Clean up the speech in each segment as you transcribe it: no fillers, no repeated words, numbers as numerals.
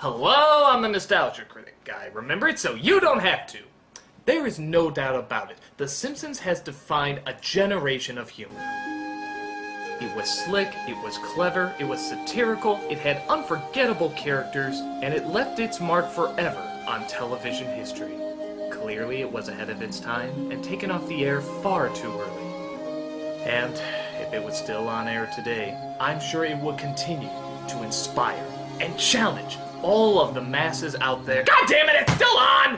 Hello, I'm the Nostalgia Critic guy. Remember it so you don't have to. There is no doubt about it. The Simpsons has defined a generation of humor. It was slick, it was clever, it was satirical, it had unforgettable characters, and it left its mark forever on television history. Clearly it was ahead of its time and taken off the air far too early. And if it was still on air today, I'm sure it would continue to inspire and challenge all of the masses out there. God damn it, it's still on!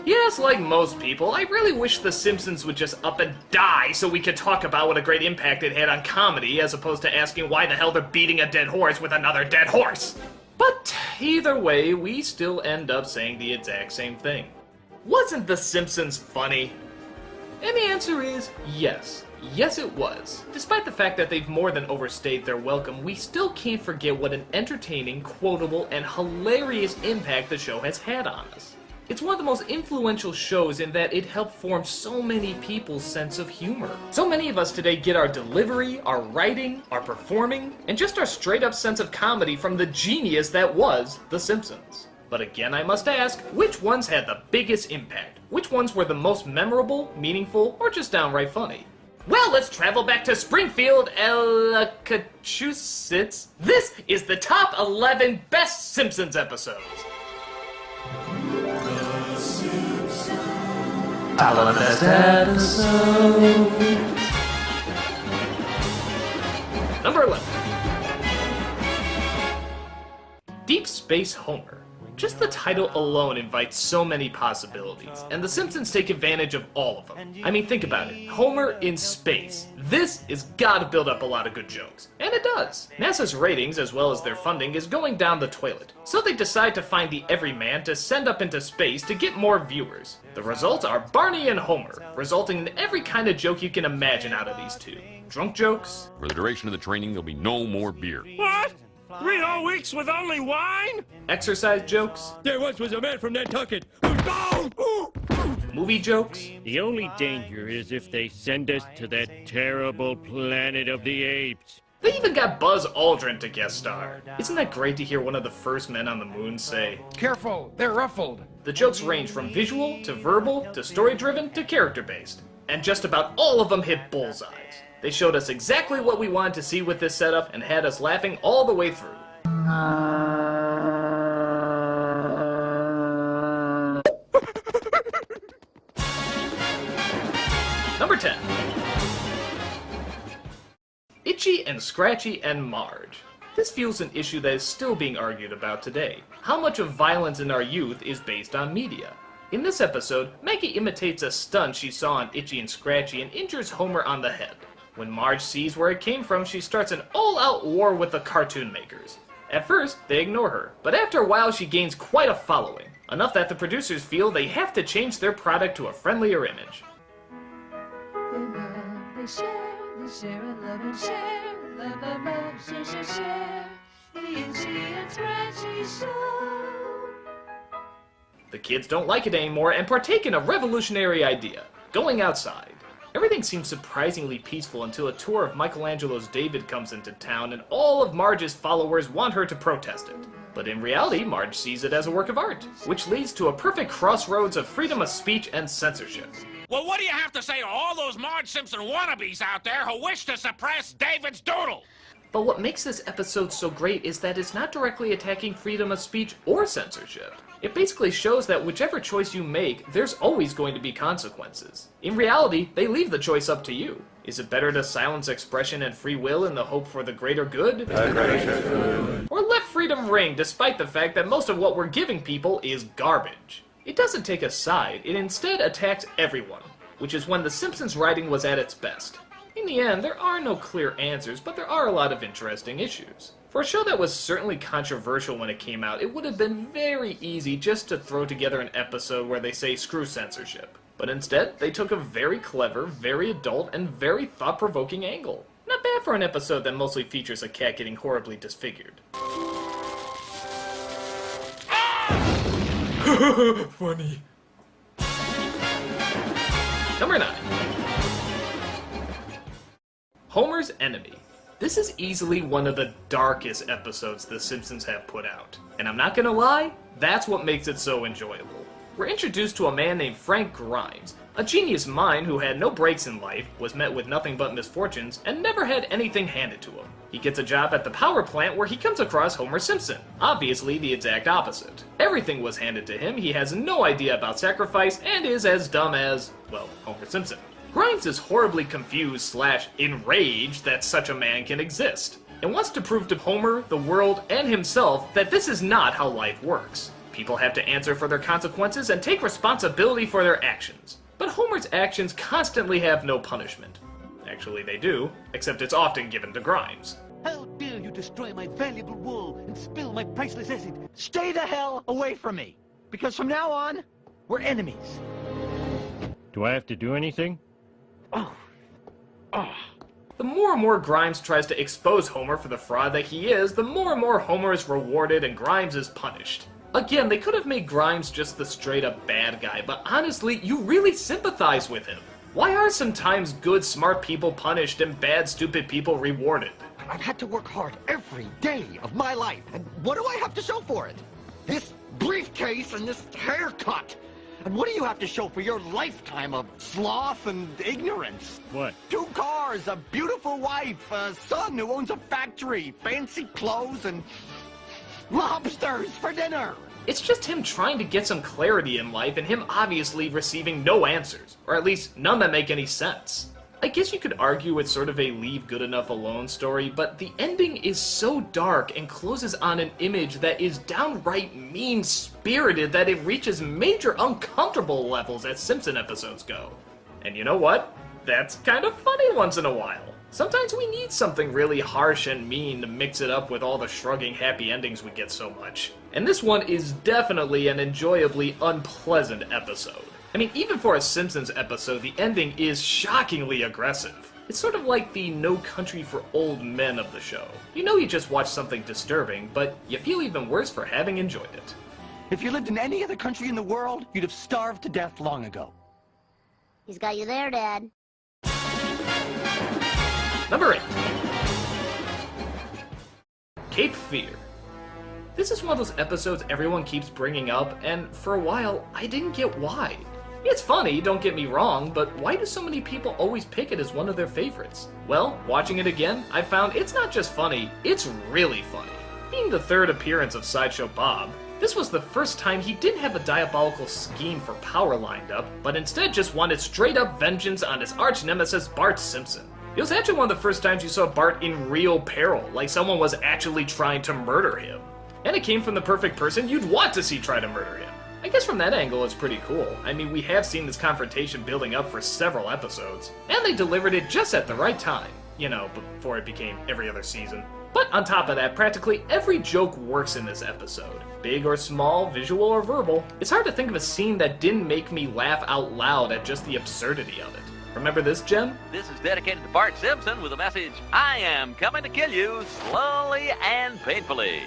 Yes, like most people, I really wish The Simpsons would just up and die so we could talk about what a great impact it had on comedy as opposed to asking why the hell they're beating a dead horse with another dead horse. But either way, we still end up saying the exact same thing. Wasn't The Simpsons funny? And the answer is yes. Yes, it was. Despite the fact that they've more than overstayed their welcome, we still can't forget what an entertaining, quotable, and hilarious impact the show has had on us. It's one of the most influential shows in that it helped form so many people's sense of humor. So many of us today get our delivery, our writing, our performing, and just our straight-up sense of comedy from the genius that was The Simpsons. But again, I must ask, which ones had the biggest impact? Which ones were the most memorable, meaningful, or just downright funny? Well, let's travel back to Springfield, Massachusetts. This is the top 11 best Simpsons episodes. Top 11 best episodes. Number 11. Deep Space Homer. Just the title alone invites so many possibilities, and The Simpsons take advantage of all of them. I mean, think about it. Homer in space. This is gotta build up a lot of good jokes. And it does. NASA's ratings, as well as their funding, is going down the toilet. So they decide to find the everyman to send up into space to get more viewers. The results are Barney and Homer, resulting in every kind of joke you can imagine out of these two. Drunk jokes. For the duration of the training, there'll be no more beer. What? 3 whole weeks with only wine? Exercise jokes. There once was a man from Nantucket who's gone! Movie jokes. The only danger is if they send us to that terrible planet of the apes. They even got Buzz Aldrin to guest star. Isn't that great to hear one of the first men on the moon say, "Careful, they're ruffled." The jokes range from visual, to verbal, to story-driven, to character-based. And just about all of them hit bullseyes. They showed us exactly what we wanted to see with this setup and had us laughing all the way through. Number 10. Itchy and Scratchy and Marge. This fuels an issue that is still being argued about today. How much of violence in our youth is based on media? In this episode, Maggie imitates a stunt she saw on Itchy and Scratchy and injures Homer on the head. When Marge sees where it came from, she starts an all-out war with the cartoon makers. At first, they ignore her, but after a while she gains quite a following, enough that the producers feel they have to change their product to a friendlier image. They share and love and share, love, share, the Itchy and Scratchy Show. The kids don't like it anymore and partake in a revolutionary idea, going outside. Everything seems surprisingly peaceful until a tour of Michelangelo's David comes into town and all of Marge's followers want her to protest it. But in reality, Marge sees it as a work of art, which leads to a perfect crossroads of freedom of speech and censorship. Well, what do you have to say to all those Marge Simpson wannabes out there who wish to suppress David's doodle? But what makes this episode so great is that it's not directly attacking freedom of speech or censorship. It basically shows that whichever choice you make, there's always going to be consequences. In reality, they leave the choice up to you. Is it better to silence expression and free will in the hope for the greater good? Or let freedom ring despite the fact that most of what we're giving people is garbage? It doesn't take a side, it instead attacks everyone, which is when The Simpsons writing was at its best. In the end, there are no clear answers, but there are a lot of interesting issues. For a show that was certainly controversial when it came out, it would have been very easy just to throw together an episode where they say screw censorship. But instead, they took a very clever, very adult, and very thought-provoking angle. Not bad for an episode that mostly features a cat getting horribly disfigured. Funny. Number 9. Homer's Enemy. This is easily one of the darkest episodes The Simpsons have put out. And I'm not gonna lie, that's what makes it so enjoyable. We're introduced to a man named Frank Grimes, a genius mind who had no breaks in life, was met with nothing but misfortunes, and never had anything handed to him. He gets a job at the power plant where he comes across Homer Simpson, obviously the exact opposite. Everything was handed to him, he has no idea about sacrifice, and is as dumb as, well, Homer Simpson. Grimes is horribly confused / enraged that such a man can exist, and wants to prove to Homer, the world, and himself that this is not how life works. People have to answer for their consequences and take responsibility for their actions. But Homer's actions constantly have no punishment. Actually, they do, except it's often given to Grimes. How dare you destroy my valuable wool and spill my priceless acid? Stay the hell away from me, because from now on, we're enemies. Do I have to do anything? The more and more Grimes tries to expose Homer for the fraud that he is, the more and more Homer is rewarded and Grimes is punished. Again, they could have made Grimes just the straight-up bad guy, but honestly, you really sympathize with him. Why are sometimes good, smart people punished and bad, stupid people rewarded? I've had to work hard every day of my life, and what do I have to show for it? This briefcase and this haircut. And what do you have to show for your lifetime of sloth and ignorance? What? 2 cars, a beautiful wife, a son who owns a factory, fancy clothes, and lobsters for dinner. It's just him trying to get some clarity in life and him obviously receiving no answers, or at least none that make any sense. I guess you could argue it's sort of a leave good enough alone story, but the ending is so dark and closes on an image that is downright mean-spirited that it reaches major uncomfortable levels as Simpson episodes go. And you know what? That's kind of funny once in a while. Sometimes we need something really harsh and mean to mix it up with all the shrugging happy endings we get so much. And this one is definitely an enjoyably unpleasant episode. I mean, even for a Simpsons episode, the ending is shockingly aggressive. It's sort of like the No Country for Old Men of the show. You know you just watched something disturbing, but you feel even worse for having enjoyed it. If you lived in any other country in the world, you'd have starved to death long ago. He's got you there, Dad. Number 8. Cape Fear. This is one of those episodes everyone keeps bringing up, and for a while, I didn't get why. It's funny, don't get me wrong, but why do so many people always pick it as one of their favorites? Well, watching it again, I found it's not just funny, it's really funny. Being the 3rd appearance of Sideshow Bob, this was the first time he didn't have a diabolical scheme for power lined up, but instead just wanted straight-up vengeance on his arch-nemesis Bart Simpson. It was actually one of the first times you saw Bart in real peril, like someone was actually trying to murder him. And it came from the perfect person you'd want to see try to murder him. I guess from that angle it's pretty cool. I mean, we have seen this confrontation building up for several episodes, and they delivered it just at the right time. You know, before it became every other season. But on top of that, practically every joke works in this episode. Big or small, visual or verbal. It's hard to think of a scene that didn't make me laugh out loud at just the absurdity of it. Remember this, Jem? This is dedicated to Bart Simpson with a message, I am coming to kill you slowly and painfully.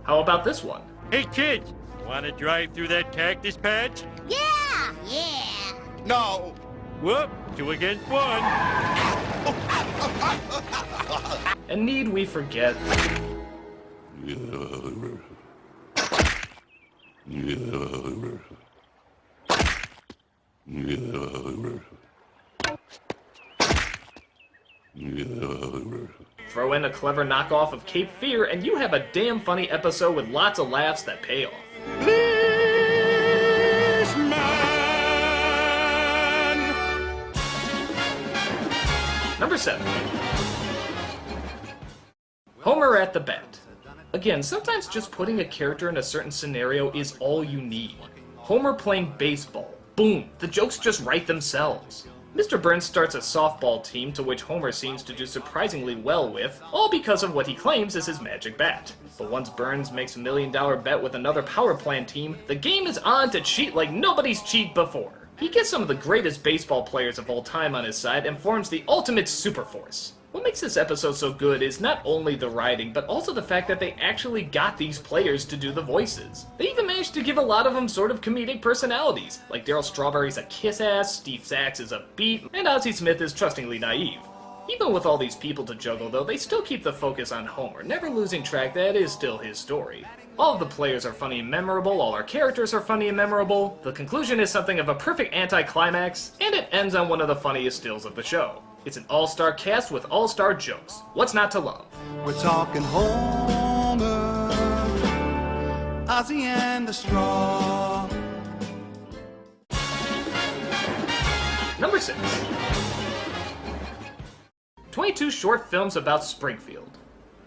How about this one? Hey kids, wanna drive through that cactus patch? Yeah! No! Whoop, 2 against 1. And need we forget... Throw in a clever knockoff of Cape Fear and you have a damn funny episode with lots of laughs that pay off. Number 7. Homer at the bat. Again, sometimes just putting a character in a certain scenario is all you need. Homer playing baseball. Boom, the jokes just write themselves. Mr. Burns starts a softball team to which Homer seems to do surprisingly well with, all because of what he claims is his magic bat. But once Burns makes a $1 million bet with another power plant team, the game is on to cheat like nobody's cheated before. He gets some of the greatest baseball players of all time on his side and forms the ultimate super force. What makes this episode so good is not only the writing, but also the fact that they actually got these players to do the voices. They even managed to give a lot of them sort of comedic personalities, like Daryl Strawberry's a kiss-ass, Steve Sachs is upbeat, and Ozzie Smith is trustingly naive. Even with all these people to juggle though, they still keep the focus on Homer, never losing track that is still his story. All of the players are funny and memorable, all our characters are funny and memorable, the conclusion is something of a perfect anticlimax, and it ends on one of the funniest stills of the show. It's an all-star cast with all-star jokes. What's not to love? We're talking Homer, Ozzie and the Straw. Number 6. 22 short films about Springfield.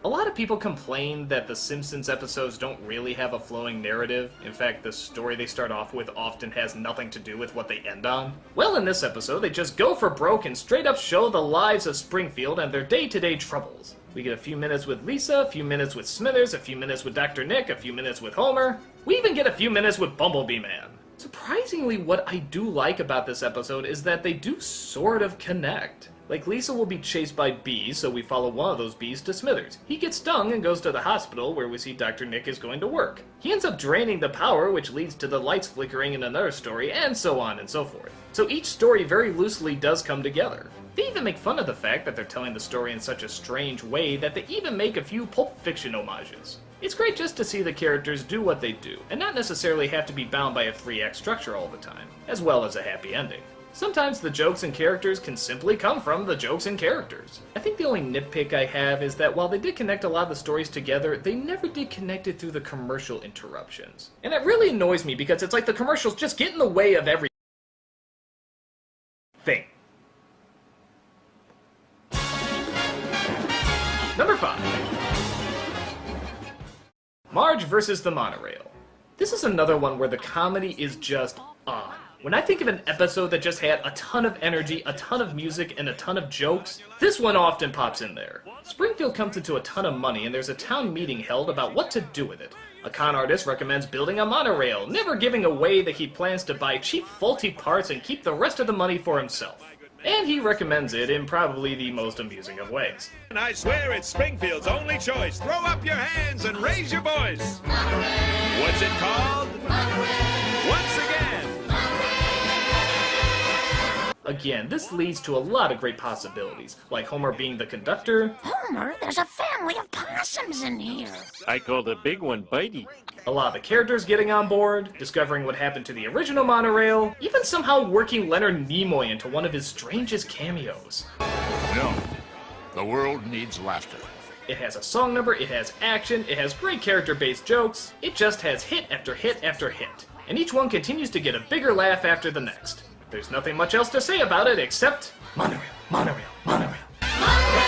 A lot of people complain that the Simpsons episodes don't really have a flowing narrative. In fact, the story they start off with often has nothing to do with what they end on. Well, in this episode, they just go for broke and straight up show the lives of Springfield and their day-to-day troubles. We get a few minutes with Lisa, a few minutes with Smithers, a few minutes with Dr. Nick, a few minutes with Homer. We even get a few minutes with Bumblebee Man. Surprisingly, what I do like about this episode is that they do sort of connect. Like, Lisa will be chased by bees, so we follow one of those bees to Smithers. He gets stung and goes to the hospital, where we see Dr. Nick is going to work. He ends up draining the power, which leads to the lights flickering in another story, and so on and so forth. So each story very loosely does come together. They even make fun of the fact that they're telling the story in such a strange way that they even make a few Pulp Fiction homages. It's great just to see the characters do what they do, and not necessarily have to be bound by a 3-act structure all the time, as well as a happy ending. Sometimes the jokes and characters can simply come from the jokes and characters. I think the only nitpick I have is that while they did connect a lot of the stories together, they never did connect it through the commercial interruptions. And that really annoys me because it's like the commercials just get in the way of everything. Number 5. Marge versus the Monorail. This is another one where the comedy is just on. When I think of an episode that just had a ton of energy, a ton of music, and a ton of jokes, this one often pops in there. Springfield comes into a ton of money, and there's a town meeting held about what to do with it. A con artist recommends building a monorail, never giving away that he plans to buy cheap, faulty parts and keep the rest of the money for himself. And he recommends it in probably the most amusing of ways. And I swear it's Springfield's only choice. Throw up your hands and raise your voice. Monorail. What's it called? Monorail. Once again. Again, this leads to a lot of great possibilities, like Homer being the conductor. Homer, there's a family of possums in here. I call the big one Bitey. A lot of the characters getting on board, discovering what happened to the original monorail, even somehow working Leonard Nimoy into one of his strangest cameos. No, the world needs laughter. It has a song number, it has action, it has great character-based jokes, it just has hit after hit after hit. And each one continues to get a bigger laugh after the next. There's nothing much else to say about it except monorail, monorail, monorail. Monorail!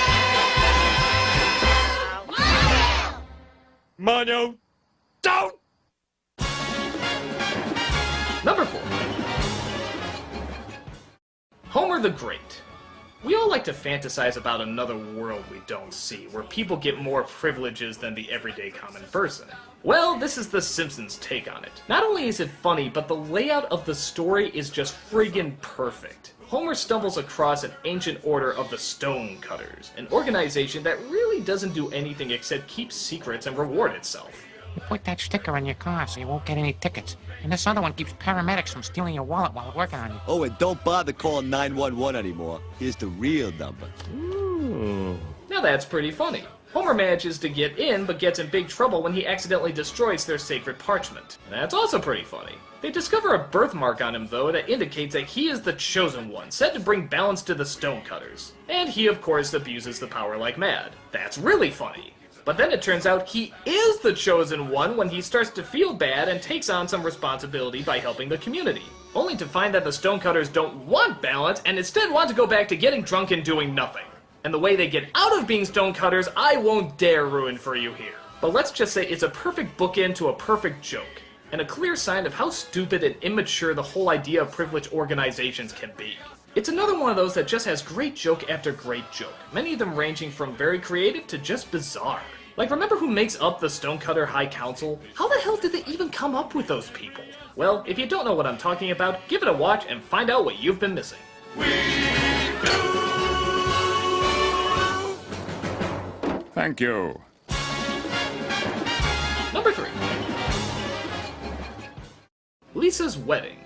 Mono, don't! Number 4. Homer the Great. We all like to fantasize about another world we don't see, where people get more privileges than the everyday common person. Well, this is the Simpsons' take on it. Not only is it funny, but the layout of the story is just friggin' perfect. Homer stumbles across an ancient order of the Stone Cutters, an organization that really doesn't do anything except keep secrets and reward itself. You put that sticker on your car so you won't get any tickets. And this other one keeps paramedics from stealing your wallet while working on you. Oh, and don't bother calling 911 anymore. Here's the real number. Ooh. Now that's pretty funny. Homer manages to get in, but gets in big trouble when he accidentally destroys their sacred parchment. That's also pretty funny. They discover a birthmark on him, though, that indicates that he is the chosen one, set to bring balance to the Stonecutters. And he, of course, abuses the power like mad. That's really funny. But then it turns out he is the chosen one when he starts to feel bad and takes on some responsibility by helping the community. Only to find that the Stonecutters don't want balance and instead want to go back to getting drunk and doing nothing. And the way they get out of being Stonecutters, I won't dare ruin for you here. But let's just say it's a perfect bookend to a perfect joke, and a clear sign of how stupid and immature the whole idea of privileged organizations can be. It's another one of those that just has great joke after great joke, many of them ranging from very creative to just bizarre. Like, remember who makes up the Stonecutter High Council? How the hell did they even come up with those people? Well, if you don't know what I'm talking about, give it a watch and find out what you've been missing. We do Thank you. Number 3. Lisa's Wedding.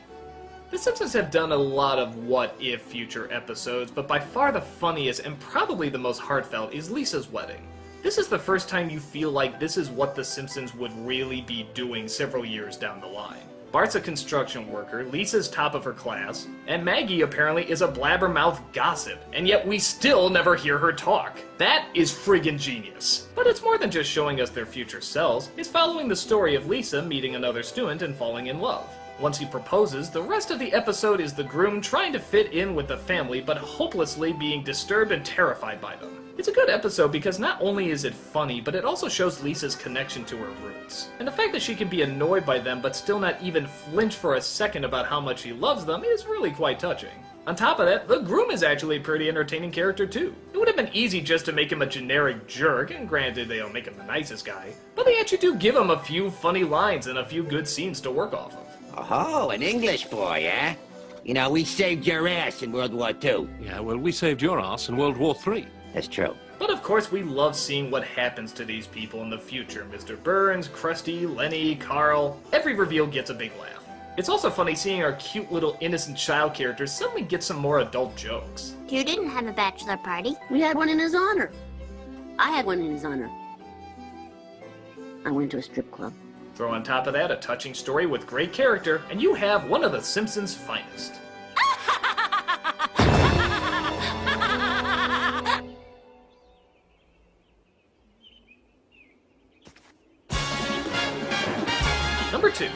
The Simpsons have done a lot of what-if future episodes, but by far the funniest and probably the most heartfelt is Lisa's Wedding. This is the first time you feel like this is what The Simpsons would really be doing several years down the line. Bart's a construction worker, Lisa's top of her class, and Maggie apparently is a blabbermouth gossip, and yet we still never hear her talk. That is friggin' genius. But it's more than just showing us their future selves, it's following the story of Lisa meeting another student and falling in love. Once he proposes, the rest of the episode is the groom trying to fit in with the family but hopelessly being disturbed and terrified by them. It's a good episode because not only is it funny, but it also shows Lisa's connection to her roots. And the fact that she can be annoyed by them but still not even flinch for a second about how much she loves them is really quite touching. On top of that, the groom is actually a pretty entertaining character too. It would have been easy just to make him a generic jerk, and granted they don't make him the nicest guy, but they actually do give him a few funny lines and a few good scenes to work off of. Oh, an English boy, eh? You know, we saved your ass in World War II. Yeah, well, we saved your ass in World War III. That's true. But of course, we love seeing what happens to these people in the future. Mr. Burns, Krusty, Lenny, Carl. Every reveal gets a big laugh. It's also funny seeing our cute little innocent child characters suddenly get some more adult jokes. You didn't have a bachelor party. We had one in his honor. I had one in his honor. I went to a strip club. Throw on top of that a touching story with great character, and you have one of the Simpsons' finest. Number 2.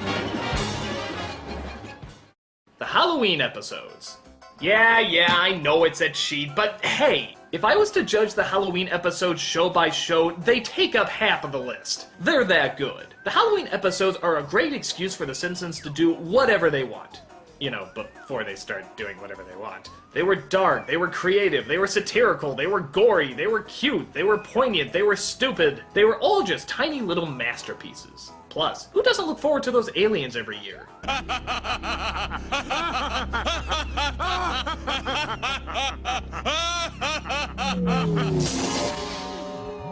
The Halloween episodes. Yeah, I know it's a cheat, but hey, if I was to judge the Halloween episodes show by show, they take up half of the list. They're that good. The Halloween episodes are a great excuse for The Simpsons to do whatever they want. You know, before they start doing whatever they want. They were dark, they were creative, they were satirical, they were gory, they were cute, they were poignant, they were stupid. They were all just tiny little masterpieces. Plus, who doesn't look forward to those aliens every year?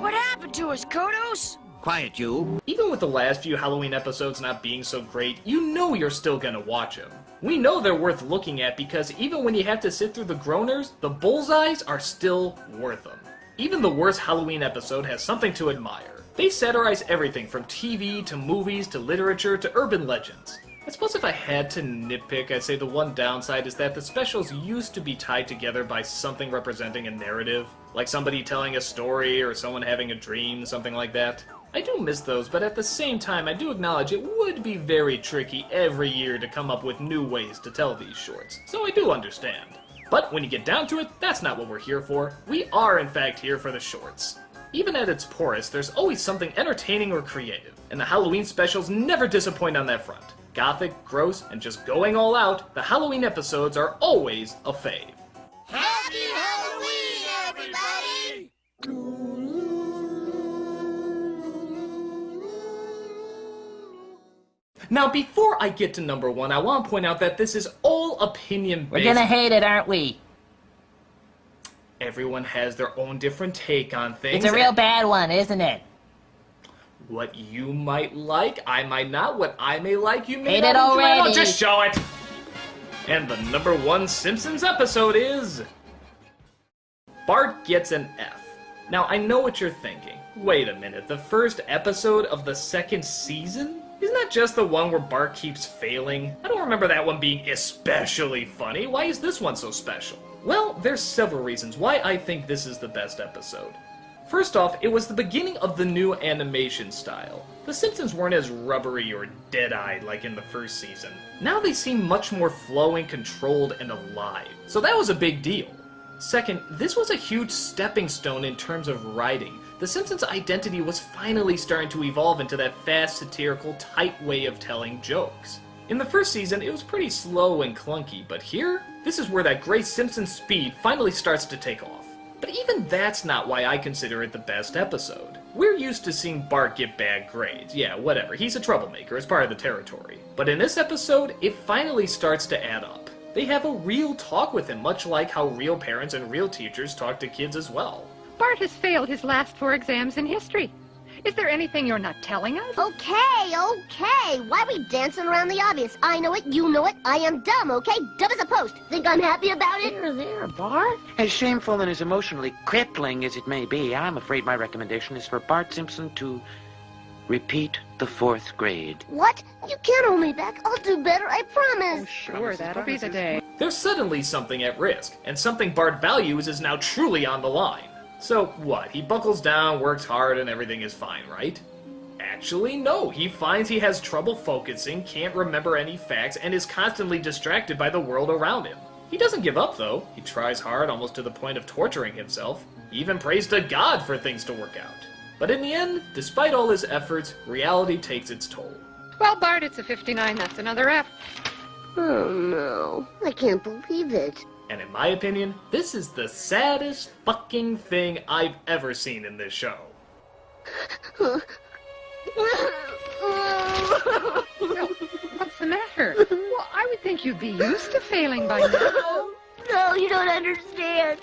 What happened to us, Kodos? Quiet, you. Even with the last few Halloween episodes not being so great, you know you're still gonna watch them. We know they're worth looking at because even when you have to sit through the groaners, the bullseyes are still worth them. Even the worst Halloween episode has something to admire. They satirize everything from TV to movies to literature to urban legends. I suppose if I had to nitpick, I'd say the one downside is that the specials used to be tied together by something representing a narrative, like somebody telling a story or someone having a dream, something like that. I do miss those, but at the same time I do acknowledge it would be very tricky every year to come up with new ways to tell these shorts, so I do understand. But when you get down to it, that's not what we're here for. We are in fact here for the shorts. Even at its poorest, there's always something entertaining or creative, and the Halloween specials never disappoint on that front. Gothic, gross, and just going all out, the Halloween episodes are always a fave. Happy Halloween, everybody! Now, before I get to number 1, I want to point out that this is all opinion-based. We're gonna hate it, aren't we? Everyone has their own different take on things. It's a real bad one, isn't it? What you might like, I might not. What I may like, you may Hate not it enjoy. already. I'll just show it. And the number 1 Simpsons episode is... Bart Gets an F. Now, I know what you're thinking. Wait a minute, the first episode of the second season? Isn't that just the one where Bart keeps failing? I don't remember that one being especially funny. Why is this one so special? Well, there's several reasons why I think this is the best episode. First off, it was the beginning of the new animation style. The Simpsons weren't as rubbery or dead-eyed like in the first season. Now they seem much more flowing, controlled, and alive. So that was a big deal. Second, this was a huge stepping stone in terms of writing. The Simpsons' identity was finally starting to evolve into that fast, satirical, tight way of telling jokes. In the first season, it was pretty slow and clunky, but here, this is where that great Simpsons speed finally starts to take off. But even that's not why I consider it the best episode. We're used to seeing Bart get bad grades. Yeah, whatever, he's a troublemaker, it's part of the territory. But in this episode, it finally starts to add up. They have a real talk with him, much like how real parents and real teachers talk to kids as well. Bart has failed his last 4 exams in history. Is there anything you're not telling us? Okay. Why are we dancing around the obvious? I know it, you know it, I am dumb, okay? Dumb as a post. Think I'm happy about it? There, Bart. As shameful and as emotionally crippling as it may be, I'm afraid my recommendation is for Bart Simpson to repeat the 4th grade. What? You can't hold me back. I'll do better, I promise. Oh, sure, that'll be the day. There's suddenly something at risk, and something Bart values is now truly on the line. So what? He buckles down, works hard, and everything is fine, right? Actually, no. He finds he has trouble focusing, can't remember any facts, and is constantly distracted by the world around him. He doesn't give up, though. He tries hard, almost to the point of torturing himself. He even prays to God for things to work out. But in the end, despite all his efforts, reality takes its toll. Well, Bart, it's a 59. That's another F. Oh, no. I can't believe it. And in my opinion, this is the saddest fucking thing I've ever seen in this show. What's the matter? Well, I would think you'd be used to failing by now. No, you don't understand.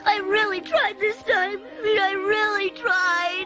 I really tried this time. I really tried.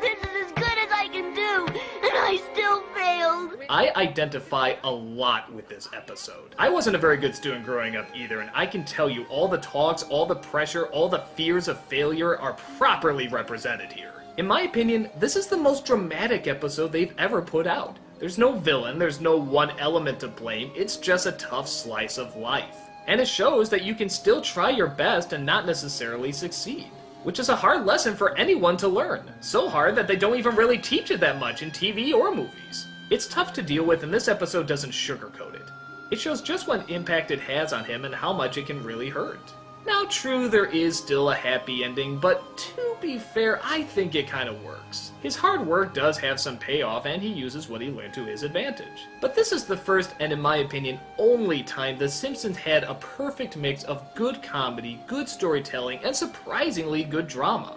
This is as good as I can do, and I still failed. I identify a lot with this episode. I wasn't a very good student growing up either, and I can tell you all the talks, all the pressure, all the fears of failure are properly represented here. In my opinion, this is the most dramatic episode they've ever put out. There's no villain, there's no one element to blame, it's just a tough slice of life. And it shows that you can still try your best and not necessarily succeed. Which is a hard lesson for anyone to learn. So hard that they don't even really teach it that much in TV or movies. It's tough to deal with, and this episode doesn't sugarcoat it. It shows just what impact it has on him and how much it can really hurt. Now, true, there is still a happy ending, but to be fair, I think it kind of works. His hard work does have some payoff, and he uses what he learned to his advantage. But this is the first, and in my opinion, only time The Simpsons had a perfect mix of good comedy, good storytelling, and surprisingly good drama.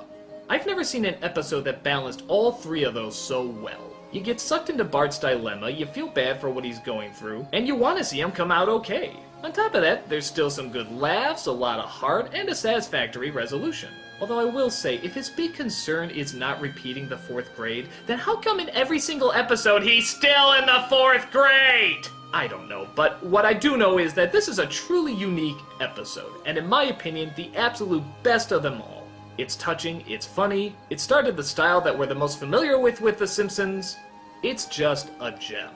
I've never seen an episode that balanced all 3 of those so well. You get sucked into Bart's dilemma, you feel bad for what he's going through, and you want to see him come out okay. On top of that, there's still some good laughs, a lot of heart, and a satisfactory resolution. Although I will say, if his big concern is not repeating the 4th grade, then how come in every single episode he's still in the 4th grade? I don't know, but what I do know is that this is a truly unique episode, and in my opinion, the absolute best of them all. It's touching, it's funny, it started the style that we're the most familiar with The Simpsons. It's just a gem.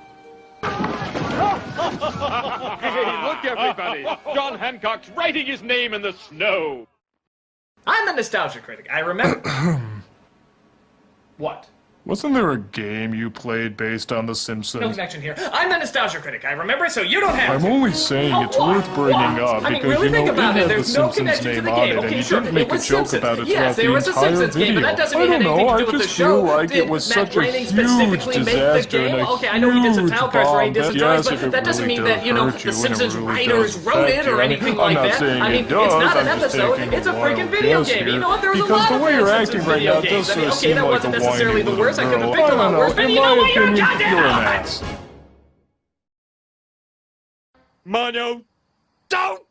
Hey, look everybody! John Hancock's writing his name in the snow! I'm the Nostalgia Critic. I remember... What? Wasn't there a game you played based on The Simpsons? No connection here. I'm the Nostalgia Critic. I remember it, so you don't have I'm to. only saying it's worth bringing up I mean, because, really think about it. it had The There's no Simpsons connection to name the on game. it, and Okay, you sure. didn't make It a was joke Simpsons. about it Yes, throughout there the was a entire Simpsons game, video. but that doesn't mean I don't anything know, to do I with the just show. feel like Did it was Matt such a Groening huge specifically make the disaster game? and a Okay, I know he did some huge title cards where he did some bomb. drawings, Yes, but if that it doesn't really mean that, does you know, hurt you the and it Simpsons really writers does wrote affect it you. or I mean, anything I'm like not that. saying I mean, it does, it's not an I'm just episode, taking it's a a freaking wild video guess game. here. You know what? There was a Because lot the of way you're Simpsons acting right video now games. does I mean, sort of okay, seem that like a wasn't necessarily whiny the worst. I little couldn't girl. pick I a lot don't know. worse, but In you know my what? You're a opinion, goddamn you're an elephant. ass. Mono, don't